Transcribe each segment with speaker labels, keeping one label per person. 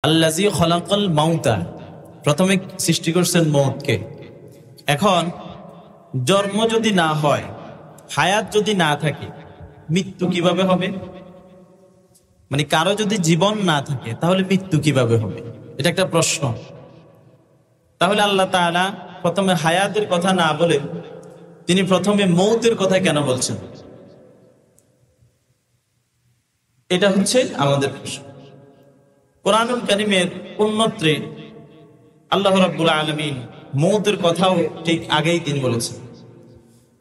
Speaker 1: আল্লাযী খলাকাল মাউতা, প্রথমে সৃষ্টি করছেন মওতকে। এখন জন্ম যদি না হয়, হায়াত যদি না থাকে, মৃত্যু কিভাবে হবে? মানে কারো যদি জীবন না থাকে তাহলে মৃত্যু কিভাবে হবে? এটা একটা প্রশ্ন। তাহলে আল্লাহ তাআলা প্রথমে হায়াতের কথা না বলে তিনি প্রথমে মওতের কথা কেন বলছেন? এটা হচ্ছে আমাদের প্রশ্ন। কোরআনুল কারীমের অন্যত্রে আল্লাহ রাব্বুল আলামিন মওতের কথাও ঠিক আগেই তিনি বলেছেন।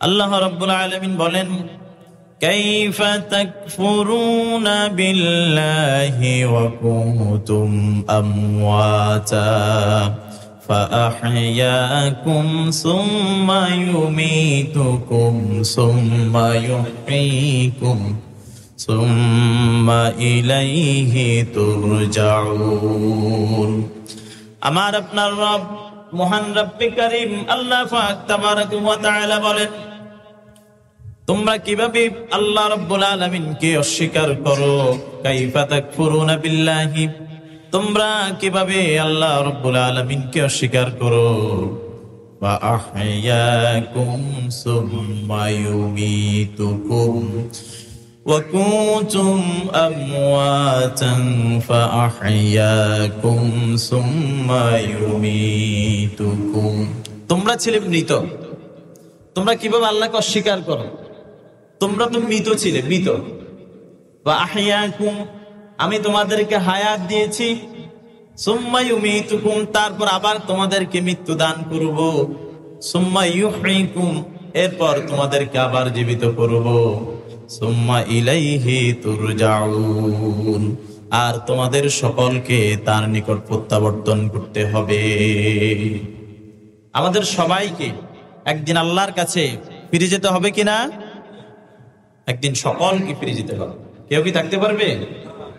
Speaker 1: আল্লাহ রাব্বুল আলামিন বলেন, কাইফা তাকফুরুনা বিল্লাহি ওয়া কুনতুম আমওয়াতা ফাআহইয়াকুম সুম্মা ইউমীতুকুম সুম্মা ইউহয়ীকুম সুম্মা ইলাইহি তুরজাউন। আমার আপনার রব মহান রব্বে কারীম আল্লাহ পাক তাবারাক ওয়া তাআলা বলেন, তোমরা কিভাবে আল্লাহ রাব্বুল আলামিনকে অস্বীকার করো? কাইফা তাকফুরুনা বিল্লাহি, তোমরা কিভাবে আল্লাহ রাব্বুল আলামিনকে অস্বীকার করো? ওয়া আহইয়াকুম সুম্মা ইউমীতুকুম ওয়া কুনতুম আমওয়াতান ফাআহইয়াকুম সুম্মা ইউমীতুকুম। তোমরা ছিলে মৃত, তোমরা কিভাবে আল্লাহকে অস্বীকার করো? তোমরা তো মৃত ছিলে, মৃত। ওয়া আহইয়াকুম, আমি তোমাদেরকে হায়াত দিয়েছি। সুম্মা ইউমীতুকুম, তারপর আবার তোমাদেরকে মৃত্যু দান করব। সুম্মা ইউহয়ীকুম, এরপর তোমাদেরকে আবার জীবিত করব। সুম্মা ইলাইহি তুরজাউন, আর তোমাদের সকলকে তার নিকট প্রত্যাবর্তন করতে হবে। আমাদের সবাইকে একদিন আল্লাহর কাছে ফিরে যেতে হবে কিনা? একদিন সকলকে ফিরে যেতে হবে। কেউ কি থাকতে পারবে?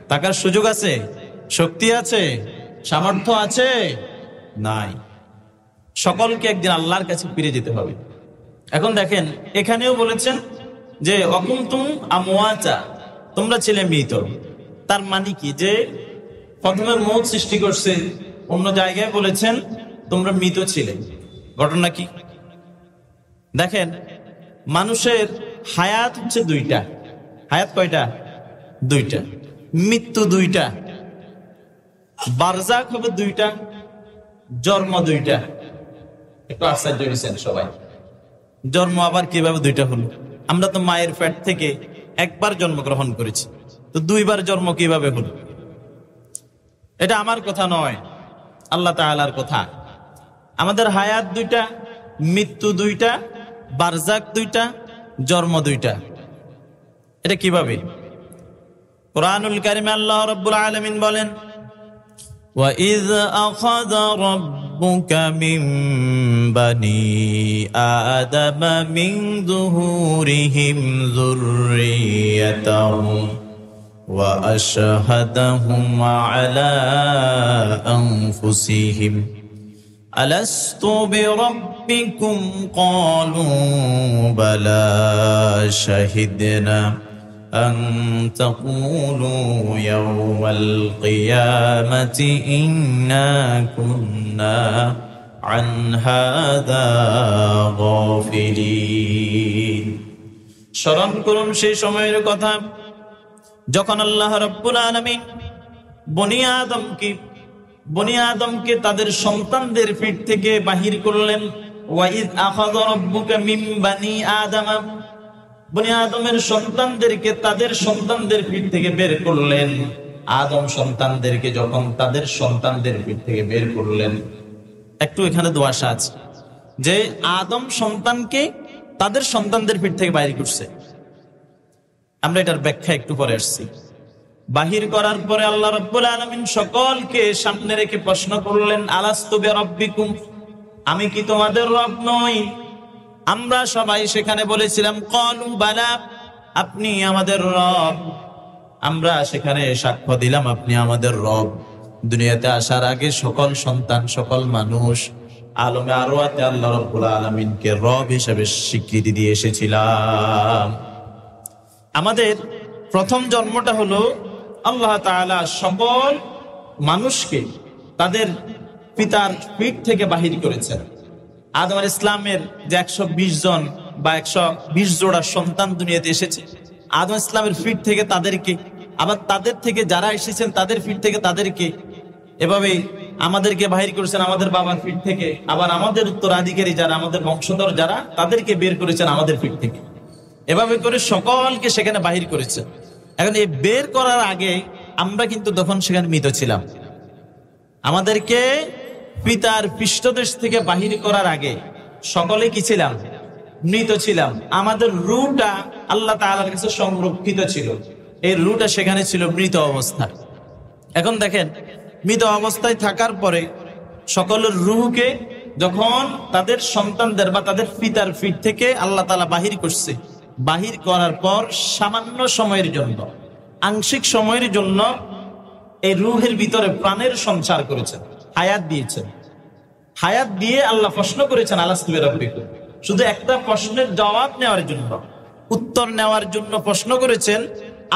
Speaker 1: থাকার সুযোগ আছে? শক্তি আছে? সামর্থ্য আছে? নাই। সকলকে একদিন আল্লাহর কাছে ফিরে যেতে হবে। এখন দেখেন, এখানেও বলেছেন যে অকুনতুম আমওয়াতা, তোমরা ছিলে মৃত। তার মানে কি? যে প্রথমে মওত সৃষ্টি করছে, অন্য জায়গায় বলেছেন তোমরা মৃত ছিলে। ঘটনা কি? দেখেন, মানুষের হায়াত হচ্ছে দুইটা। হায়াত কয়টা? দুইটা। মৃত্যু দুইটা। বারজাক হবে দুইটা, জন্ম দুইটা। একটু আশ্চর্য হয়েছেন সবাই, জন্ম আবার কিভাবে দুইটা হলো? আমরা তো মায়ের পেট থেকে একবার জন্মগ্রহণ করেছি, তো দুইবার জন্ম কিভাবে হলো? এটা আমার কথা নয়, আল্লাহ তাআলার কথা। আমাদের হায়াত দুইটা, মৃত্যু দুইটা, বারজাক দুইটা, জন্ম দুইটা। এটা কিভাবে? কুরআনুল কারীমে আল্লাহ রাব্বুল আলামিন বলেন, ওয়া ইয আখাযা রাব্বুকা মিন বানি আদামা মিন যুহুরিহিম যুররিয়াতাহুম ওয়া আশহাদাহুম আলা আনফুসিহিম আলাস্তু বিরাব্বিকুম ক্বালু বালা শাহিদনা أن تقولوا يوم القيامة إنا كنا عن هذا غافلين। স্মরণ করুন সেই সময়ের কথা যখন আল্লাহ রাব্বুল আলামিন বনি আদমকে তাদের সন্তানদের পেট থেকে বাহির করলেন। ওয়া ইয আখাযা রাব্বুকা মিন বানি আদম, বনি আদমের সন্তানদেরকে তাদের সন্তানদের পেট থেকে বের করলেন। আদম সন্তানদেরকে যখন তাদের সন্তানদের পেট থেকে বের করলেন, একটু এখানে দোয়াশা আছে যে আদম সন্তানকে তাদের সন্তানদের পেট থেকে বাহির করছে। আমরা এটার ব্যাখ্যা একটু পরে আসছি। বাহির করার পরে আল্লাহ রাব্বুল আলামিন সকলকে সামনে রেখে প্রশ্ন করলেন, আলাস্তু বিরাব্বিকুম, আমি কি তোমাদের রব নই? আমরা সবাই সেখানে বলেছিলাম ক্বালু বালা, আপনি আমাদের রব। আমরা সেখানে সাক্ষ্য দিলাম আপনি আমাদের রব। দুনিয়াতে আসার আগে সকল সন্তান, সকল মানুষ আলমে আরওয়াতে আল্লাহ রাব্বুল আলামিনকে রব হিসেবে স্বীকৃতি দিয়ে এসেছিলাম। আমাদের প্রথম জন্মটা হলো আল্লাহ তাআলা সকল মানুষকে তাদের পিতার পিঠ থেকে বাহির করেছেন। আদম আলাইহিস ইসলামের যে 120 জন বা 120 জোড়া সন্তান দুনিয়াতে এসেছে, আদম আলাইহিস ইসলামের পিঠ থেকে তাদেরকে, আবার তাদের থেকে যারা এসেছেন তাদের পিঠ থেকে তাদেরকে, এভাবে আমাদেরকে বাহির করেছেন আমাদের বাবার পিঠ থেকে। আবার আমাদের উত্তরাধিকারী যারা, আমাদের বংশধর যারা, তাদেরকে বের করেছেন আমাদের পিঠ থেকে। এভাবে করে সকলকে সেখানে বাহির করেছেন। এখন এই বের করার আগে আমরা কিন্তু তখন সেখানে মৃত ছিলাম। আমাদেরকে পিতার পৃষ্ঠদেশ থেকে বাহির করার আগে সকলে কি ছিলাম? মৃত ছিলাম। আমাদের রূহটা আল্লাহ তাআলার কাছে সংরক্ষিত ছিল, এই রূহটা সেখানে ছিল মৃত অবস্থায়। এখন দেখেন, মৃত অবস্থায় থাকার পরে সকলের রূহকে যখন তাদের সন্তানদের বা তাদের পিতার পিঠ থেকে আল্লাহ তাআলা বাহির করছে, বাহির করার পর সামান্য সময়ের জন্য, আংশিক সময়ের জন্য এই রূহের ভিতরে প্রাণের সঞ্চার করেছেন, হায়াত দিয়েছেন। হায়াত দিয়ে আল্লাহ প্রশ্ন করেছেন আলাস্তু বিরাব্বিকুম, শুধু একটা প্রশ্নের জবাব নেওয়ার জন্য, উত্তর নেওয়ার জন্য প্রশ্ন করেছেন,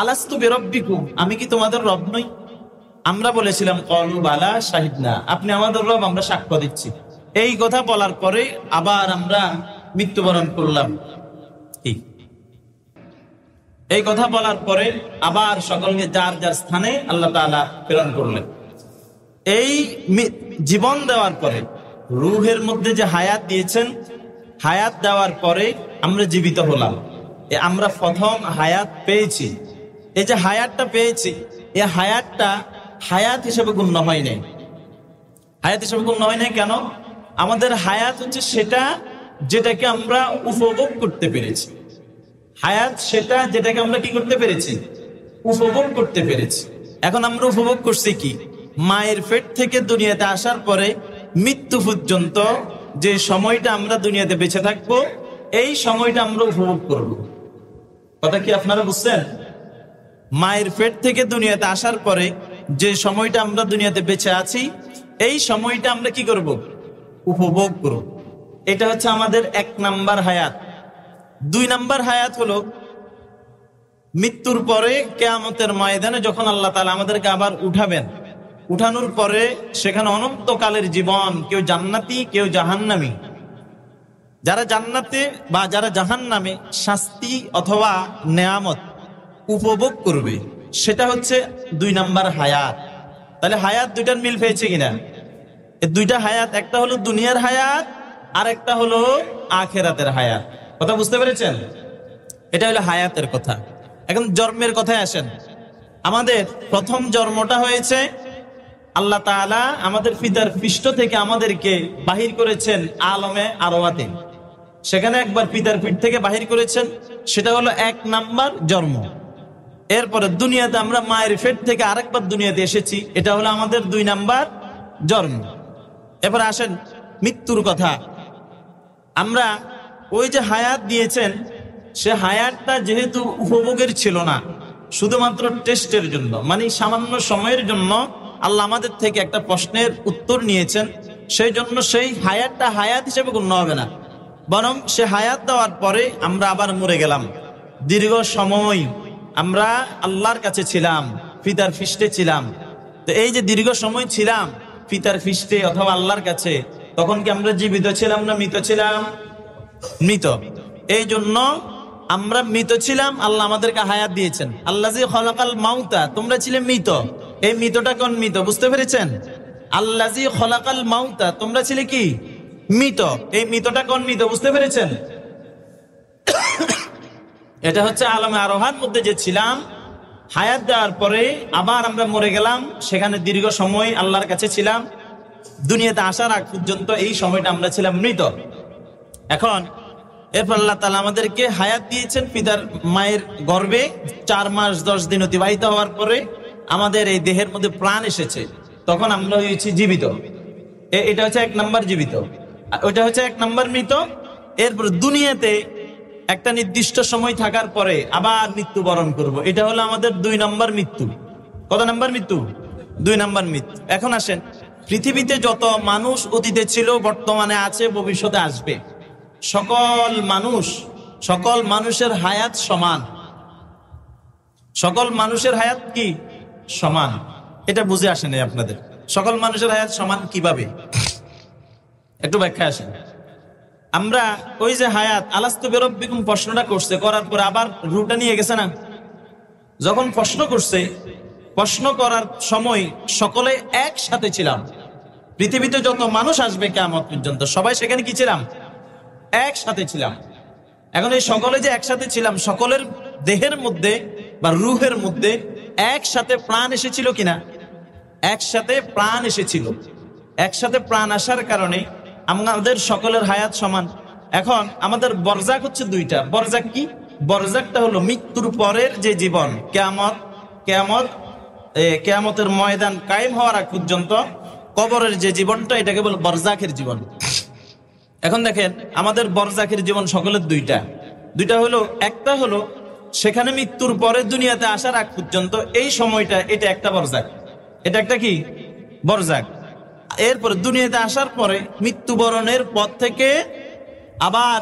Speaker 1: আলাস্তু বিরাব্বিকুম, আমি কি তোমাদের রব নই? আমরা বলেছিলাম ক্বালু বালা শাহিদনা, আপনি আমাদের রব, আমরা সাক্ষ্য দিচ্ছি। এই কথা বলার পরে আবার আমরা মৃত্যুবরণ করলাম। এই কথা বলার পরে আবার সকলকে যার যার স্থানে আল্লাহ তাআলা প্রেরণ করলেন। এই জীবন দেওয়ার পরে রূহের মধ্যে যে হায়াত দিয়েছেন, হায়াত দেওয়ার পরে আমরা জীবিত হলাম। আমরা প্রথম হায়াত পেয়েছি। এই যে হায়াতটা পেয়েছি, এই হায়াতটা হায়াত হিসেবে গণ্য হয় নাই। হায়াত হিসেবে গণ্য হয় নাই কেন? আমাদের হায়াত হচ্ছে সেটা যেটাকে আমরা উপভোগ করতে পেরেছি। হায়াত সেটা যেটাকে আমরা কি করতে পেরেছি? উপভোগ করতে পেরেছি। এখন আমরা উপভোগ করছি কি? মায়ের পেট থেকে দুনিয়াতে আসার পরে মৃত্যু পর্যন্ত যে সময়টা আমরা দুনিয়াতে বেঁচে থাকবো, এই সময়টা আমরা উপভোগ করব। কথা কি আপনারা বুঝছেন? মায়ের পেট থেকে দুনিয়াতে আসার পরে যে সময়টা আমরা দুনিয়াতে বেঁচে আছি, এই সময়টা আমরা কি করব? উপভোগ করব। এটা হচ্ছে আমাদের 1 নাম্বার হায়াত। 2 নাম্বার হায়াত হলো মৃত্যুর পরে কিয়ামতের ময়দানে যখন আল্লাহ তাআলা আমাদেরকে আবার উঠাবেন, উঠানোর পরে সেখানে অনন্তকালের জীবন, কেউ জান্নাতি কেউ জাহান্নামী। যারা জান্নাতে বা যারা জাহান্নামে শাস্তি অথবা নেয়ামত উপভোগ করবে, সেটা হচ্ছে 2 নাম্বার হায়াত। তাহলে হায়াত দুইটার মিল পেয়েছে কিনা? এই দুইটা হায়াত, একটা হলো দুনিয়ার হায়াত আর একটা হলো আখিরাতের হায়াত। কথা বুঝতে পেরেছেন? এটা হলো হায়াতের কথা। এখন জন্মের কথায় আসেন। আমাদের প্রথম জন্মটা হয়েছে আল্লাহ তাআলা আমাদের পিতার পৃষ্ঠ থেকে আমাদেরকে বাহির করেছেন আলমে আরওয়াতে। সেখানে একবার পিতার পিঠ থেকে বাহির করেছেন, সেটা হলো 1 নাম্বার জন্ম। এরপরে দুনিয়াতে আমরা মায়ের পেট থেকে আরেকবার দুনিয়াতে এসেছি, এটা হলো আমাদের 2 নাম্বার জন্ম। এরপর আসেন মৃত্যুর কথা। আমরা ওই যে হায়াত দিয়েছেন, সে হায়াতটা যেহেতু উপভোগের ছিল না, শুধুমাত্র টেস্টের জন্য, মানে সামান্য সময়ের জন্য আল্লাহ আমাদের থেকে একটা প্রশ্নের উত্তর নিয়েছেন, সেই জন্য সেই হায়াতটা হায়াত হিসেবে গণ্য হবে না, বরং সে হায়াত দেওয়ার পরে আমরা আবার মরে গেলাম। দীর্ঘ সময় আমরা আল্লাহর কাছে ছিলাম, পিতার পৃষ্ঠে ছিলাম। তো এই যে দীর্ঘ সময় ছিলাম পিতার পৃষ্ঠে অথবা আল্লাহর কাছে, তখন কি আমরা জীবিত ছিলাম না মৃত ছিলাম? মৃত। এই জন্য আমরা মৃত ছিলাম, আল্লাহ আমাদেরকে হায়াত দিয়েছেন। আল্লাযী খলাকাল মাউতা, তোমরা ছিলে মৃত। এই মৃতটা কোন মৃত বুঝতে পেরেছেন? আল্লাযী খলাকাল মাউতা, তোমরা ছিলে কি? মৃত। এই মৃতটা কোন মৃত বুঝতে পেরেছেন? এটা হচ্ছে আলমে আরোহার মধ্যে যে ছিলাম, হায়াত দেওয়ার পরে আবার আমরা মরে গেলাম, সেখানে দীর্ঘ সময় আল্লাহর কাছে ছিলাম। দুনিয়াতে আসার আগ পর্যন্ত এই সময়টা আমরা ছিলাম মৃত। এখন এরপর আল্লাহ তাআলা আমাদেরকে হায়াত দিয়েছেন পিতার মায়ের গর্ভে। 4 মাস 10 দিন অতিবাহিত হওয়ার পরে আমাদের এই দেহের মধ্যে প্রাণ এসেছে, তখন আমরা হয়েছি জীবিত। এটা হচ্ছে 1 নাম্বার জীবিত, ওইটা হচ্ছে 1 নাম্বার মৃত। এরপর দুনিয়াতে একটা নির্দিষ্ট সময় থাকার পরে আবার মৃত্যুবরণ করব, এটা হলো আমাদের 2 নাম্বার মৃত্যু। কত নাম্বার মৃত্যু? 2 নাম্বার মৃত্যু। এখন আসেন, পৃথিবীতে যত মানুষ অতীতে ছিল, বর্তমানে আছে, ভবিষ্যতে আসবে, সকল মানুষের হায়াত সমান। সকল মানুষের হায়াত কি? সমান। এটা বুঝে আসে নাই আপনাদের। সকল মানুষের হায়াত সমান কিভাবে, একটু ব্যাখ্যা আসেন। আমরা ওই যে হায়াত আলাস্তু বিরাব্বিকুম প্রশ্নটা করছে, করার পরে আবার রুটা নিয়ে গেছে না। যখন প্রশ্ন করছে, প্রশ্ন করার সময় সকলে একসাথে ছিলাম। পৃথিবীতে যত মানুষ আসবে কিয়ামত পর্যন্ত সবাই সেখানে কি ছিলাম? একসাথে ছিলাম। এখন এই সকলে যে একসাথে ছিলাম, সকলের দেহের মধ্যে বা রুহের মধ্যে একসাথে প্রাণ এসেছিল কিনা? একসাথে প্রাণ এসেছিল। একসাথে প্রাণ আসার কারণে আমাদের সকলের হায়াত সমান। এখন আমাদের বরজাক হচ্ছে দুইটা। বরজাক কি? বরজাকটা হলো মৃত্যুর পরের যে জীবন, কিয়ামতের ময়দান কায়েম হওয়ার আগ পর্যন্ত কবরের যে জীবনটা, এটাকে বলে বরজাকের জীবন। এখন দেখেন, আমাদের বরজাকের জীবন সকলের দুইটা হলো, একটা হলো সেখানে মৃত্যুর পরে দুনিয়াতে আসার আগ পর্যন্ত এই সময়টা, এটা একটা বরজাক। এটা একটা কি? বরজাক। এরপরে দুনিয়াতে আসার পরে মৃত্যুবরণের পর থেকে আবার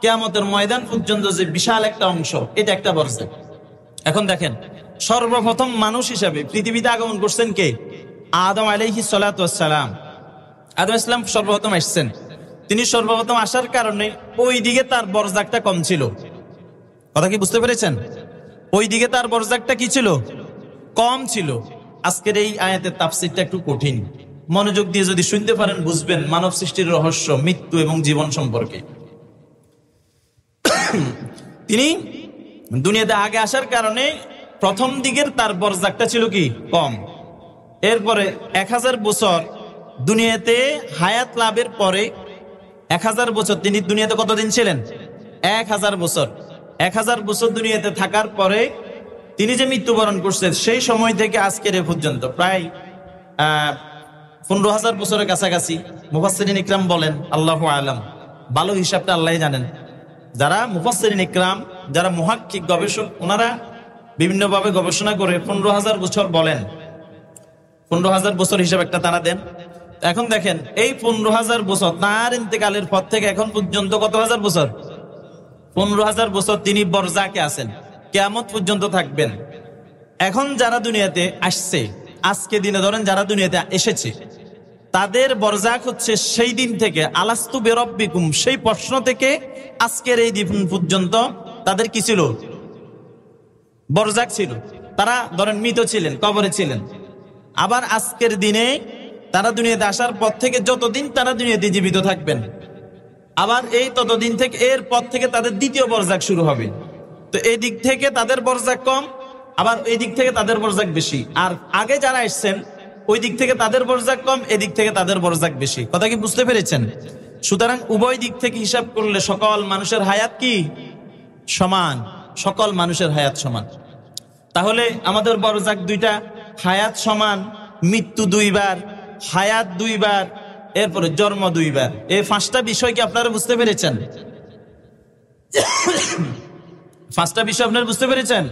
Speaker 1: কিয়ামতের ময়দান পর্যন্ত যে বিশাল একটা অংশ, এটা একটা বরজাক। এখন দেখেন, সর্বপ্রথম মানুষ হিসাবে পৃথিবীতে আগমন করছেন কে? আদম আলাইহিস সালাতু ওয়াস সালাম। আদম ইসলাম সর্বপ্রথম আসছেন। তিনি সর্বপ্রথম আসার কারণে ওই দিকে তার বরজাকটা কম ছিল। কথা কি বুঝতে পেরেছেন? ওই দিকে তার বরজাকটা কি ছিল? কম ছিল। আজকের এই আয়াতের তাফসীরটা একটু কঠিন, মনোযোগ দিয়ে যদি শুনতে পারেন বুঝবেন মানব সৃষ্টির রহস্য, মৃত্যু এবং জীবন সম্পর্কে। তিনি দুনিয়াতে আগে আসার কারণে প্রথম দিকের তার বরজাকটা ছিল কি? কম। এরপরে 1000 বছর দুনিয়াতে হায়াত লাভের পরে 1000 বছর তিনি দুনিয়াতে কতদিন ছিলেন? 1000 বছর। 1000 বছর দুনিয়াতে থাকার পরে তিনি যে মৃত্যুবরণ করছেন, সেই সময় থেকে আজকের এ পর্যন্ত প্রায় 15,000 বছরের কাছাকাছি। মুফাসসিরিন ইকরাম বলেন, আল্লাহু আলাম, ভালো হিসাবটা আল্লাহ জানেন। যারা মুফাসসিরিন ইকরাম, যারা মুহাক্কিক গবেষক, ওনারা বিভিন্নভাবে গবেষণা করে 15,000 বছর বলেন। 15,000 বছর হিসাব একটা তারা দেন। এখন দেখেন, এই 15,000 বছর তার ইন্তেকালের পর থেকে এখন পর্যন্ত কত হাজার বছর? 15,000 বছর তিনি বরজাকে আছেন, কিয়ামত পর্যন্ত থাকবেন। এখন যারা দুনিয়াতে আসছে, আজকে দিনে ধরেন যারা দুনিয়াতে এসেছে, তাদের বরজাক হচ্ছে সেই দিন থেকে, আলাস্তু বিরাব্বিকুম, সেই প্রশ্ন থেকে আজকের এই দিন পর্যন্ত তাদের কি ছিল? বরজাক ছিল। তারা ধরেন মৃত ছিলেন, কবরে ছিলেন। আবার আজকের দিনে তারা দুনিয়াতে আসার পর থেকে যতদিন তারা দুনিয়াতে জীবিত থাকবেন, আবার এই ততদিন থেকে, এর পর থেকে তাদের দ্বিতীয় বরজাক শুরু হবে। তো এই দিক থেকে তাদের বরজাক কম, আবার এই দিক থেকে তাদের বরজাক বেশি। আর আগে যারা এসছেন ওই দিক থেকে তাদের বরজাক কম, এদিক থেকে তাদের বরজাক বেশি। কথা কি বুঝতে পেরেছেন? সুতরাং উভয় দিক থেকে হিসাব করলে সকল মানুষের হায়াত কি? সমান। সকল মানুষের হায়াত সমান। তাহলে আমাদের বরজাক দুইটা, হায়াত সমান, মৃত্যু 2 বার, হায়াত 2 বার, এরপরে জন্ম 2 বার। এই 5টা বিষয় কি আপনারা বুঝতে পেরেছেন? 5টা বিষয় আপনারা বুঝতে পেরেছেন?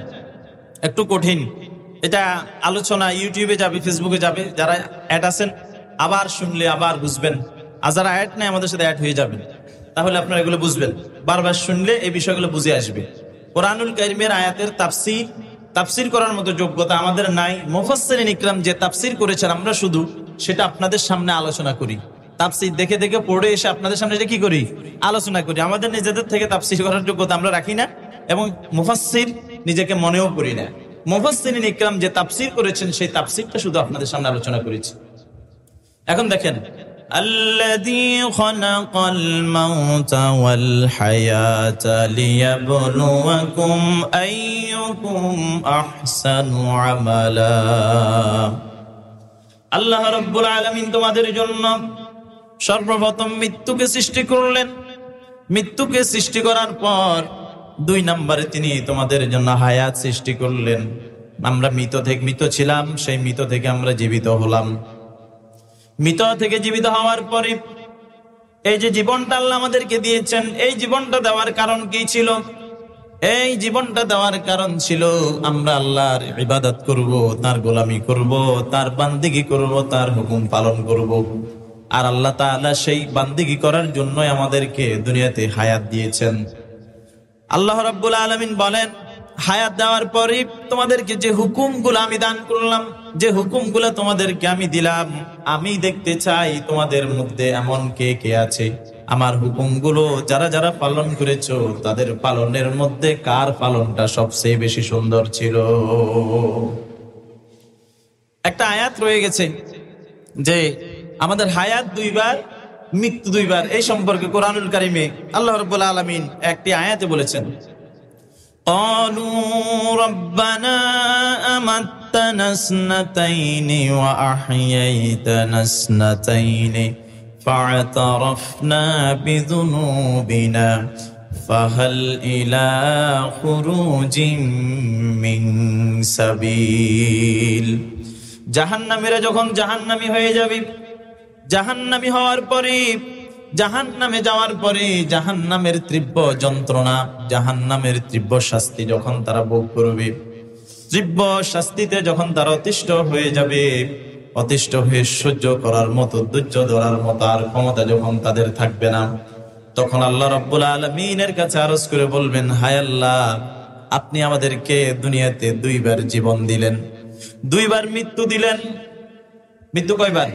Speaker 1: একটু কঠিন এটা আলোচনা, ইউটিউবে যাবে, ফেসবুকে যাবে। যারা অ্যাড আছেন আবার শুনলে আবার বুঝবেন, আর যারা অ্যাড নেই আমাদের সাথে অ্যাড হয়ে যাবেন, তাহলে আপনারা এগুলো বুঝবেন। বারবার শুনলে এই বিষয়গুলো বুঝে আসবে। কোরআনুল কারীমের আয়াতের তাফসীর করার মতো যোগ্যতা আমাদের নাই। মুফাসসিরিন ইকরাম যে তাফসীর করেছেন, আমরা শুধু সেটা আপনাদের সামনে আলোচনা করি। তাফসীর দেখে দেখে পড়ে এসে আপনাদের সামনে এটা কি করি? আলোচনা করি। আমাদের নিজেদের থেকে তাফসীর করার যোগ্যতা আমরা রাখি না, এবং মুফাসসির নিজেকে মনেও করি না। মুফাসসিরিন ইকরাম যে তাফসীর করেছেন, সেই তাফসীরটা শুধু আপনাদের সামনে আলোচনা করেছি। এখন দেখেন, আল্লাযী খালাকাল মাউতা ওয়াল হায়াতা লিয়াবলুয়াকুম আইয়ুকুম আহসানু আমালা। আল্লাহ রাব্বুল আলামিন তোমাদের জন্য সর্বপ্রথম মৃত্যুকে সৃষ্টি করলেন। মৃত্যুকে সৃষ্টি করার পর 2 নম্বরে তিনি তোমাদের জন্য হায়াত সৃষ্টি করলেন। আমরা মৃত ছিলাম, সেই মৃত থেকে আমরা জীবিত হলাম। মৃত থেকে জীবিত হওয়ার পরে এই যে জীবনটা আল্লাহ আমাদেরকে দিয়েছেন, এই জীবনটা দেওয়ার কারণ কি ছিল? এই জীবনটা দেওয়ার কারণ ছিল আমরা আল্লাহর ইবাদত করব, তার গোলামি করব, তার বান্দিগি করব, তার হুকুম পালন করব। আর আল্লাহ তাআলা সেই বান্দিগি করার জন্যই আমাদেরকে দুনিয়াতে হায়াত দিয়েছেন। আল্লাহ রাব্বুল আলামিন বলেন, হায়াত দেওয়ার পরে তোমাদেরকে যে হুকুমগুলো আমি দান করলাম, যে হুকুমগুলো তোমাদেরকে আমি দিলাম, আমি দেখতে চাই তোমাদের মধ্যে এমন কে কে আছে আমার হুকুমগুলো যারা যারা পালন করেছো তাদের পালনের মধ্যে কার পালনটা সবচেয়ে বেশি সুন্দর ছিল। একটা আয়াত রয়ে গেছে যে আমাদের হায়াত দুইবার, মৃত্যু দুইবার, এই সম্পর্কে কোরআনুল কারিমে আল্লাহ রাব্বুল আলামিন একটি আয়াতে বলেছেন, ক্বালু রাব্বানা আমাত্তানা ইসনাতাইনি ওয়া আহইয়াইতানা ইসনাতাইনি ফা'তারাফনা বিযুনুবিনা ফাহাল ইলা খুরুজিম মিন সাবিল। জাহান্নামীরা যখন জাহান্নামী হয়ে যাবে, জাহান্নামী হওয়ার পরে, জাহান্নামে যাওয়ার পরে জাহান্নামের তীব্র যন্ত্রণা, জাহান্নামের তীব্র শাস্তি যখন তারা ভোগ করবে, তীব্র শাস্তিতে যখন তারা অতিষ্ঠ হয়ে যাবে, অতিষ্ঠ হয়ে সহ্য করার মতো, ধৈর্য ধরার মতো আর ক্ষমতা যখন তাদের থাকবে না, তখন আল্লাহ রাব্বুল আলামিনের কাছে আরজ করে বলবেন, হায় আল্লাহ, আপনি আমাদেরকে দুনিয়াতে দুইবার জীবন দিলেন, দুইবার মৃত্যু দিলেন। মৃত্যু কয়বার?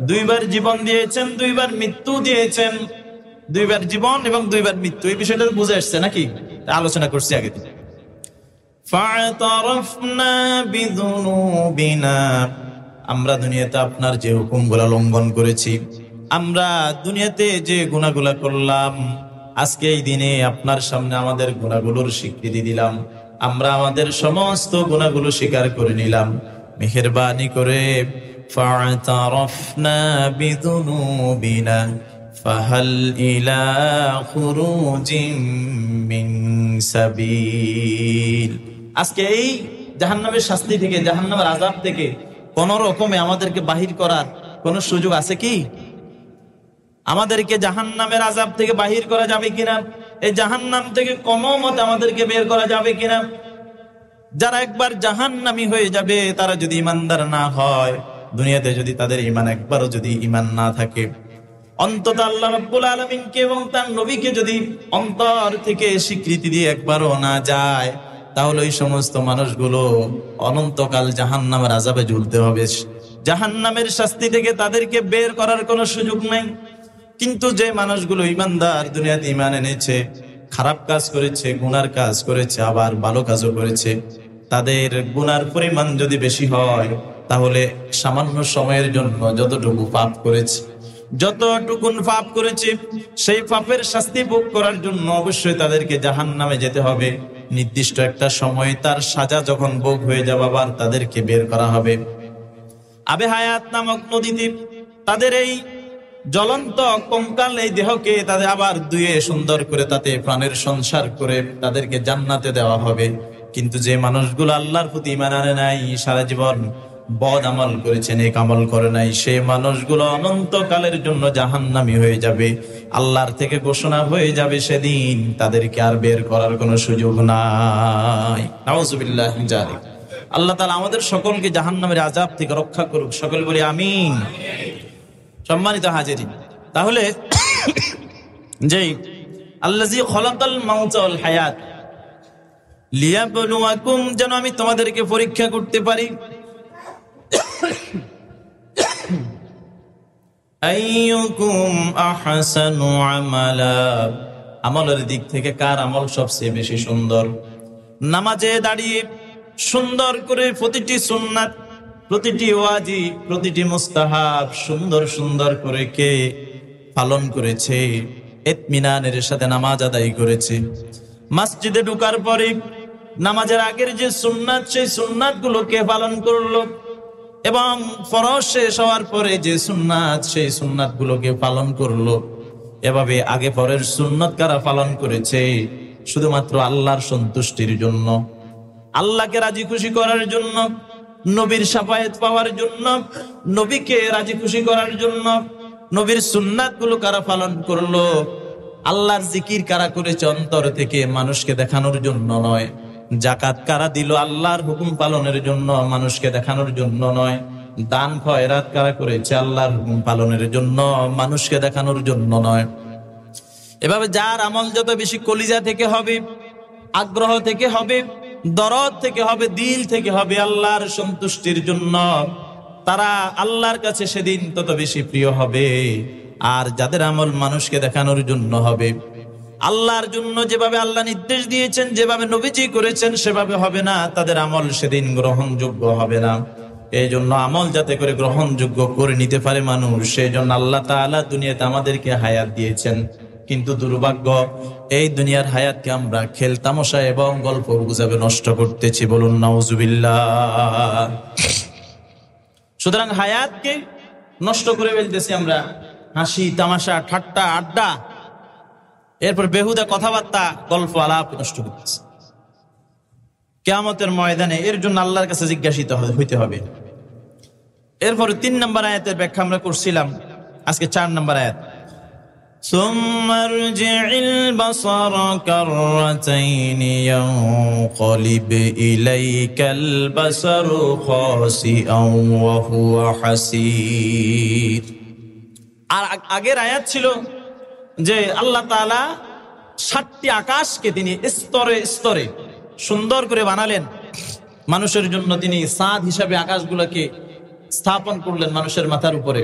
Speaker 1: দুইবার জীবন দিয়েছেন, দুইবার মৃত্যু দিয়েছেন। দুইবার জীবন এবং দুইবার মৃত্যু, এই বিষয়টা বুঝে আসছে নাকি? আলোচনা করছি আগে। ফা'তারাফনা বিযুনুবিনা, আমরা দুনিয়াতে আপনার যে হুকুমগুলো লঙ্ঘন করেছি, আমরা দুনিয়াতে যে গুনাহগুলো করলাম, আজকে এই দিনে আপনার সামনে আমাদের গুনাহগুলোর স্বীকৃতি দিলাম, আমরা আমাদের সমস্ত গুনাহগুলো স্বীকার করে নিলাম। মেহেরবানি করে ফা'তারাফনা বিযুনুবিনা ফাহাল ইলা খুরুজিম মিন সাবিল। আজকে এই জাহান্নামের শাস্তি থেকে, জাহান্নামের আযাব থেকে কোন রকমে আমাদেরকে বাহির করার কোন সুযোগ আছে কি? আমাদেরকে জাহান্নামের আযাব থেকে বাহির করা যাবে কিনা? এই জাহান্নাম থেকে কোনো মতে আমাদেরকে বের করা যাবে কিনা? যারা একবার জাহান্নামী হয়ে যাবে, তারা যদি ইমানদার না হয়, দুনিয়াতে যদি তাদের ইমান একবারও যদি ইমান না থাকে, অন্তত আল্লাহ রাব্বুল আলামিনকে এবং তার নবীকে যদি অন্তর থেকে স্বীকৃতি দিয়ে একবারও না যায়, তাহলে ওই সমস্ত মানুষগুলো অনন্তকাল জাহান্নামের আযাবে ঝুলতে হবে। জাহান্নামের শাস্তি থেকে তাদেরকে বের করার কোনো সুযোগ নাই। কিন্তু যে মানুষগুলো ইমানদার, দুনিয়াতে ইমান এনেছে, খারাপ কাজ করেছে, গুনার কাজ করেছে, আবার ভালো কাজও করেছে, তাদের গুনার পরিমাণ যদি বেশি হয়, তাহলে সামান্য সময়ের জন্য যতটুকু পাপ করেছে, যতটুকুন পাপ করেছে, সেই পাপের শাস্তি ভোগ করার জন্য অবশ্যই তাদেরকে জাহান্নামে যেতে হবে। নির্দিষ্ট একটা সময় তার সাজা যখন ভোগ হয়ে যাবে, আবার তাদেরকে বের করা হবে। আবে হায়াত নামক নদীতে তাদের এই জ্বলন্ত কঙ্কাল, এই দেহকে তাদের আবার ধুয়ে সুন্দর করে তাতে প্রাণের সংসার করে তাদেরকে জান্নাতে দেওয়া হবে। কিন্তু যে মানুষগুলো আল্লাহর প্রতি ঈমান আনে নাই, সারা জীবন বদ আমল করেছে, নেক আমল করে নাই, সেই মানুষগুলো অনন্তকালের জন্য জাহান্নামী হয়ে যাবে। আল্লাহর থেকে ঘোষণা হয়ে যাবে সেদিন, তাদেরকে আর বের করার কোনো সুযোগ নাই। নাউযুবিল্লাহি মিন যালিক। আল্লাহ তাআলা আমাদের সকলকে জাহান্নামের আযাব থেকে রক্ষা করুক। সকল বলি আমিন। সম্মানিত হাজিরিন, তাহলে যে আল্লাযী খালাকাল মাউতা ওয়াল হায়াত লিয়াবলুয়াকুম, যেন আমি তোমাদেরকে পরীক্ষা করতে পারি, আইয়ুকুম আহসানু আমালা, আমলের দিক থেকে কার আমল সবচেয়ে বেশি সুন্দর। নামাজে দাঁড়িয়ে সুন্দর করে প্রতিটি সুন্নাত, প্রতিটি ওয়াজিব, প্রতিটি মুস্তাহাব সুন্দর সুন্দর করে কে পালন করেছে, ইতমিনানের সাথে নামাজ আদায় করেছে। মসজিদে ঢোকার পরে নামাজের আগের যে সুন্নাত, সেই সুন্নাত গুলোকে পালন করলো, এবং ফরজ শেষ হওয়ার পরে যে সুন্নাত, সেই সুন্নাত গুলোকে পালন করলো। এভাবে আগে পরের সুন্নাত কারা পালন করেছে? শুধুমাত্র আল্লাহর সন্তুষ্টির জন্য, আল্লাহকে রাজি খুশি করার জন্য, নবীর শাফায়াত পাওয়ার জন্য, নবীকে রাজি খুশি করার জন্য। নবীর সুন্নাত গুলো কারা পালন করলো? আল্লাহর জিকির কারা করেছে অন্তর থেকে, মানুষকে দেখানোর জন্য নয়। যাকাত কারা দিল আল্লাহর হুকুম পালনের জন্য, মানুষকে দেখানোর জন্য নয়। দান খয়রাত কারা করেছে আল্লাহর হুকুম পালনের জন্য, মানুষকে দেখানোর জন্য নয়। এভাবে যার আমল যত বেশি কলিজা থেকে হবে, আগ্রহ থেকে হবে, দরদ থেকে হবে, দিল থেকে হবে আল্লাহর সন্তুষ্টির জন্য, তারা আল্লাহর কাছে সেদিন তত বেশি প্রিয় হবে। আর যাদের আমল মানুষকে দেখানোর জন্য হবে, আল্লাহর জন্য যেভাবে আল্লাহ নির্দেশ দিয়েছেন, যেভাবে নবীজি করেছেন সেভাবে হবে না, তাদের আমল সেদিন গ্রহণযোগ্য হবে না। এই জন্য আমল যাতে করে গ্রহণযোগ্য করে নিতে পারে মানুষ, সেই জন্য আল্লাহ তাআলা দুনিয়াতে আমাদেরকে হায়াত দিয়েছেন। কিন্তু দুর্ভাগ্য, এই দুনিয়ার হায়াতকে আমরা খেল তামাশা এবং গল্প গুজবে নষ্ট করতেছি। বলুন নাউজুবিল্লাহ। সুতরাং হায়াতকে নষ্ট করে ফেলতেছি আমরা, হাসি তামাশা ঠাট্টা আড্ডা, এরপর বেহুদা কথাবার্তা গল্প আলাপ নষ্ট করতেছি। কিয়ামতের ময়দানে এর জন্য আল্লাহর কাছে জিজ্ঞাসিত হইতে হবে। এরপরে 3 নম্বর আয়াতের ব্যাখ্যা আমরা করছিলাম, আজকে 4 নম্বর আয়াত। সুম্মা রজি'ল বাসারা কাররাতাইনি ইয়ানকালিব ইলাইকাল বাসারু খাসিআন ওয়া হুয়া হাসীর। আর আগের আয়াত ছিল যে আল্লাহ তাআলা 7টি আকাশকে তিনি স্তরে স্তরে সুন্দর করে বানালেন মানুষের জন্য। তিনি ছাদ হিসাবে আকাশগুলোকে স্থাপন করলেন মানুষের মাথার উপরে,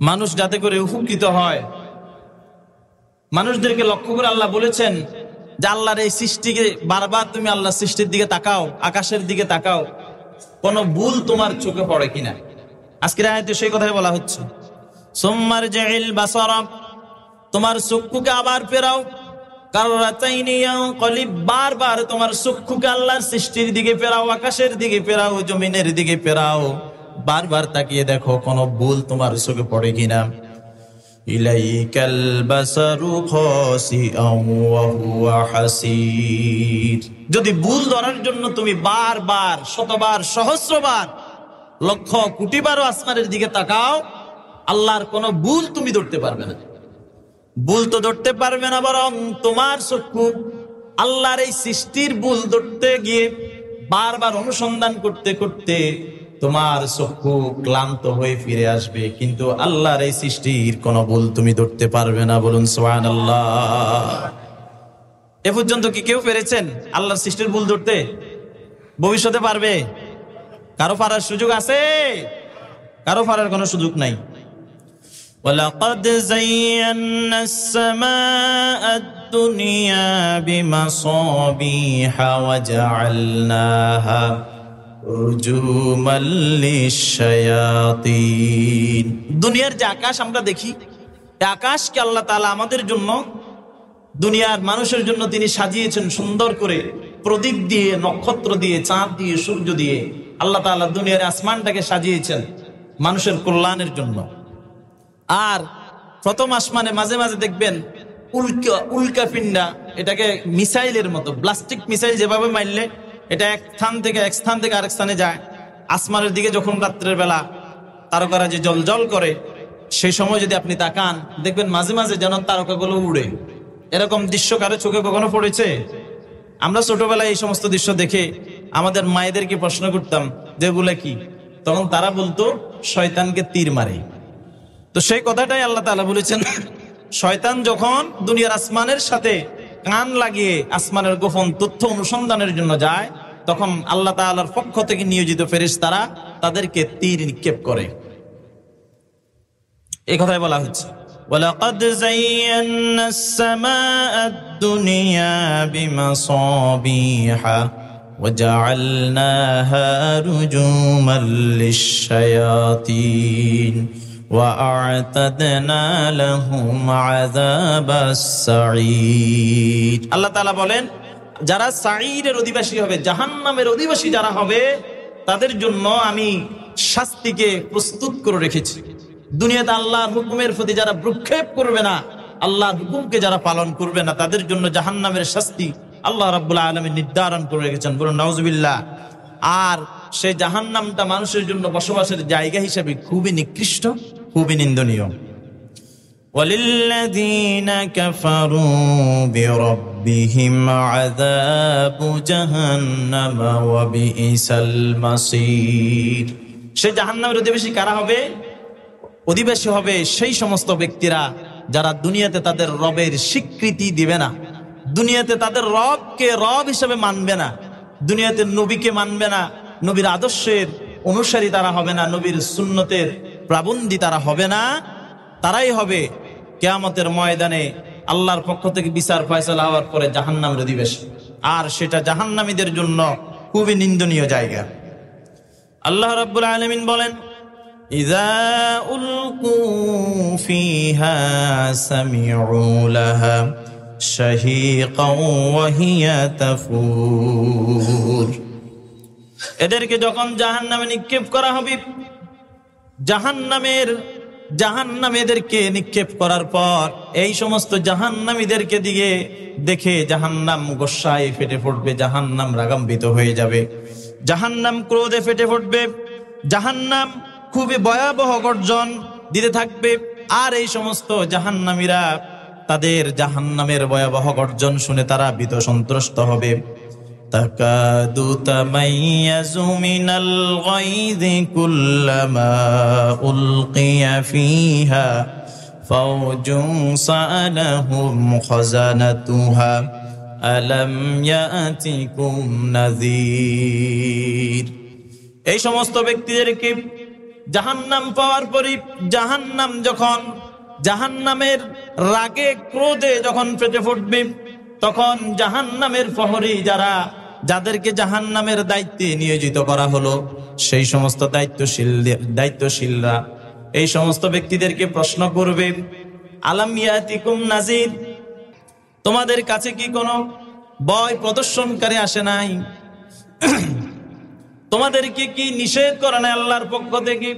Speaker 1: মানুষ যাতে করে উপকৃত হয়। মানুষদেরকে লক্ষ্য করে আল্লাহ বলেছেন যে আল্লাহর এই সৃষ্টিকে বারবার তুমি আল্লাহ সৃষ্টির দিকে তাকাও, আকাশের দিকে তাকাও, কোন ভুল তোমার চোখে পড়ে কিনা। আজকের আয়াতে সেই কথাই বলা হচ্ছে। সুম্মা রজি'ল বাসারা, তোমার চক্ষুকে আবার ফেরাও, কাররাতাইনি ইয়ানকালিব, বারবার তোমার চক্ষুকে আল্লাহর সৃষ্টির দিকে ফেরাও, আকাশের দিকে ফেরাও, জমিনের দিকে ফেরাও, বারবার তাকিয়ে দেখো কোন ভুল তোমার চোখে পড়ে কিনা। ইলাইকাল বাসারু খাসিআন ওয়া হুয়া হাসীর। যদি ভুল ধরার জন্য তুমি বারবার, শতবার, সহস্রবার, লক্ষ কোটিবারও আসমানের দিকে তাকাও, আল্লাহর কোন ভুল তুমি ধরতে পারবে না। ভুল তো ধরতে পারবে না, বরং তোমার চক্ষু আল্লাহর এই সৃষ্টির ভুল ধরতে গিয়ে বারবার অনুসন্ধান করতে করতে তোমার চক্ষু ক্লান্ত হয়ে ফিরে আসবে, কিন্তু আল্লাহর এই সৃষ্টির কোন ভুল তুমি ধরতে পারবে না। বলুন সুবহানাল্লাহ। এ পর্যন্ত কি কেউ পেরেছেন আল্লাহর সৃষ্টির ভুল ধরতে? ভবিষ্যতে পারবে? কারো পারার সুযোগ আছে? কারো পারার কোনো সুযোগ নাই। وَلَقَدْ زَيَّنَّا السَّمَاءَ الدُّنْيَا بِمَصَابِيحَ وَجَعَلْنَاهَا رُجُومًا لِلشَّيَاطِينِ। দুনিয়ার যে আকাশ আমরা দেখি, এই আকাশকে আল্লাহ তাআলা আমাদের জন্য, দুনিয়ার মানুষের জন্য তিনি সাজিয়েছেন সুন্দর করে, প্রদীপ দিয়ে, নক্ষত্র দিয়ে, চাঁদ দিয়ে, সূর্য দিয়ে আল্লাহ তাআলা দুনিয়ার আসমানটাকে সাজিয়েছেন মানুষের কল্যাণের জন্য। আর প্রথম আসমানে মাঝে মাঝে দেখবেন উল্কা পিন্ডা, এটাকে মিসাইলের মতো, ব্লাস্টিক মিসাইল যেভাবে মারলে এটা এক স্থান থেকে আরেক স্থানে যায়। আসমানের দিকে যখন রাত্রের বেলা তারকারা যে জ্বলজ্বল করে, সেই সময় যদি আপনি তাকান দেখবেন মাঝে মাঝে যেন তারকাগুলো উড়ে। এরকম দৃশ্য কারো চোখে কখনো পড়েছে? আমরা ছোটবেলায় এই সমস্ত দৃশ্য দেখে আমাদের মায়েদেরকে প্রশ্ন করতাম যেগুলো কি, তখন তারা বলতো শয়তানকে তীর মারে। তো সেই কথাটাই আল্লাহ তাআলা বলেছেন, শয়তান যখন দুনিয়ার আসমানের সাথে কান লাগিয়ে আসমানের গোপন তথ্য অনুসন্ধানের জন্য যায়, তখন আল্লাহ তাআলার পক্ষ থেকে নিয়োজিত ফেরেশতারা তাদেরকে তীর নিক্ষেপ করে। এই কথাই বলা হচ্ছে, ওয়ালাকাদ যায়্যানাস সামাআদ দুনিয়া বিমাসাবিহা ওয়াজআলনাহা রুজুমান লিশ-শায়াতিন وَأَعْتَدْنَا لَهُمْ عَذَابَ السَّعِيرِ। আল্লাহ তাআলা বলেন, যারা সাঈরের অধিবাসী হবে, জাহান্নামের অধিবাসী যারা হবে, তাদের জন্য আমি শাস্তিকে প্রস্তুত করে রেখেছি। দুনিয়াতে আল্লাহর হুকুমের প্রতি যারা ভ্রুক্ষেপ করবে না, আল্লাহর হুকুমকে যারা পালন করবে না, তাদের জন্য জাহান্নামের শাস্তি আল্লাহ রাব্বুল আলামিন নির্ধারণ করে রেখেছেন। বলুন নাউজুবিল্লাহ। আর সেই জাহান্নামটা মানুষের জন্য বসবাসের জায়গা হিসেবে খুবই নিকৃষ্ট, খুবই নিন্দনীয়। ওয়ালিল্লাযীনা কাফারু বিরাব্বিহিম আযাবু জাহান্নাম ওয়া বিইসাল মাসীর। সেই জাহান্নামের অধিবাসী কারা হবে? অধিবাসী হবে সেই সমস্ত ব্যক্তিরা যারা দুনিয়াতে তাদের রবের স্বীকৃতি দিবে না, দুনিয়াতে তাদের রবকে রব হিসেবে মানবে না, দুনিয়াতে নবীকে মানবে না, নবীর আদর্শের অনুসারী তারা হবে না, নবীর সুন্নতের প্রাবন্ধী তারা হবে না, তারাই হবে কিয়ামতের ময়দানে আল্লাহর পক্ষ থেকে বিচার ফয়সালা হওয়ার পরে জাহান্নামের অধিবেশন। আর সেটা জাহান্নামীদের জন্য খুবই নিন্দনীয় জায়গা। আল্লাহ রাব্বুল আলামিন বলেন, ইযা উলকু ফিহা সামিউ লাহা শাহীকাও ওয়া হিয়া তাফুর। এদেরকে যখন জাহান্নামে নিক্ষেপ করা হবে, জাহান্নামে এদেরকে নিক্ষেপ করার পর এই সমস্ত জাহান্নামীদেরকে দিকে দেখে জাহান্নাম গোসায় ফেটে ফুটবে, জাহান্নাম রাগান্বিত হয়ে যাবে, জাহান্নাম ক্রোধে ফেটে ফুটবে, জাহান্নাম খুবই ভয়াবহ গর্জন দিতে থাকবে। আর এই সমস্ত জাহান্নামীরা তাদের জাহান্নামের ভয়াবহ গর্জন শুনে তারা ভীত সন্ত্রস্ত হবে। তাকাদু তামাইয়াজু মিনাল গায়যি কুল্লামা উলকিয়া ফিহা ফাওজুন সাআলাহুম খাজানাতুহা আলাম ইয়াতিকুম নাযীর। এই সমস্ত ব্যক্তিদেরকে জাহান্নাম পাওয়ার পরই জাহান্নাম যখন জাহান্নামের রাগে ক্রোধে যখন ফেটে ফুটবে, তখন জাহান্নামের প্রহরী যাদেরকে জাহান্নামের দায়িত্বে নিয়োজিত করা হলো, সেই সমস্ত দায়িত্বশীলরা এই সমস্ত ব্যক্তিদেরকে প্রশ্ন করবে, আলাম ইয়াতিকুম নাযীর, তোমাদের কাছে কি কোনো ভয় প্রদর্শনকারী আসে নাই? তোমাদেরকে কি নিষেধ করে না আল্লাহর পক্ষ থেকে?